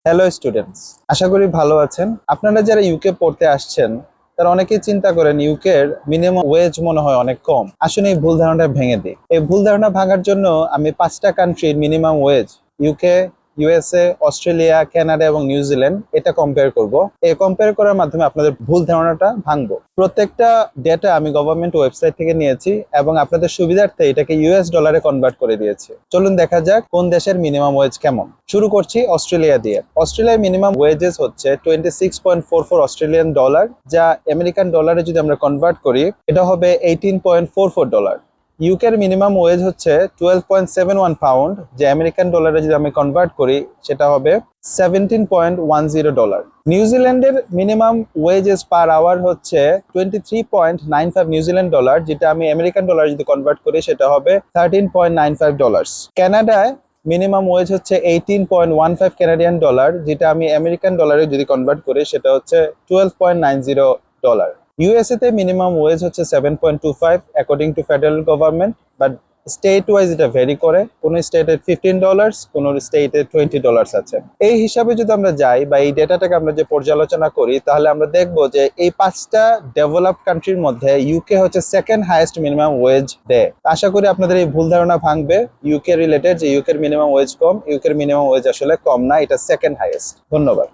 Hello students, আশা করি ভালো আছেন। আপনারা যারা ইউকে পড়তে আসছেন তারা অনেকেই চিন্তা করেন ইউকে এর মিনিমাম ওয়েজ মনে হয় অনেক কম। আসলে এই ভুল ধারণাটা ভেঙে দিই। এই ভুল ধারণা ভাঙার জন্য আমি 5টা কান্ট্রির minimum wedge UK, USA, Australia, Canada এবং নিউজিল্যান্ড এটা কম্পেয়ার করব। এই কম্পেয়ার করার মাধ্যমে আপনাদের ভুল ধারণাটা ভাঙবো। প্রত্যেকটা ডেটা আমি গভর্নমেন্ট ওয়েবসাইট থেকে নিয়েছি এবং আপনাদের সুবিধার্থে এটাকে ইউএস ডলারে কনভার্ট করে দিয়েছি। চলুন দেখা যাক কোন দেশের মিনিমাম ওয়েজ কেমন। শুরু করছি অস্ট্রেলিয়া দিয়ে। অস্ট্রেলিয়ার মিনিমাম ওয়েজেস হচ্ছে 26.44 অস্ট্রেলিয়ান ডলার, যা আমেরিকান ডলারে যদি আমরা কনভার্ট করি এটা হবে $18.44। ইউকের মিনিমাম ওয়েজ হচ্ছে 12.71 পাউন্ড, যে আমেরিকান ডলারে যদি আমি কনভার্ট করি সেটা হবে $17.10। নিউজিল্যান্ডের মিনিমাম ওয়েজেস পার আওয়ার হচ্ছে 23.95 নিউজিল্যান্ড ডলার, যেটা আমি আমেরিকান ডলারে যদি কনভার্ট করি সেটা হবে $13.95। কানাডায় মিনিমাম ওয়েজ হচ্ছে 18.15 কানাডিয়ান ডলার, যেটা আমি আমেরিকান ডলারে যদি কনভার্ট করি সেটা হচ্ছে $12.90। ইউএসএ তে মিনিমাম ওয়েজ হচ্ছে 7.25 according to federal government, but state wise এটা ভেরি করে। কোন স্টেটে $15, কোন স্টেটে $20 আছে। এই হিসাবে যদি আমরা যাই বা এই ডেটাটাকে আমরা যে পর্যালোচনা করি তাহলে আমরা দেখব যে এই 5টা ডেভেলপড কান্ট্রির মধ্যে ইউকে হচ্ছে সেকেন্ড হাইয়েস্ট মিনিমাম ওয়েজ দেয়। আশা করি আপনাদের এই ভুল ধারণা ভাঙবে ইউকে রিলেটেড, যে ইউকের মিনিমাম ওয়েজ কম। ইউকের মিনিমাম ওয়েজ আসলে কম না, এটা সেকেন্ড হাইয়েস্ট। ধন্যবাদ।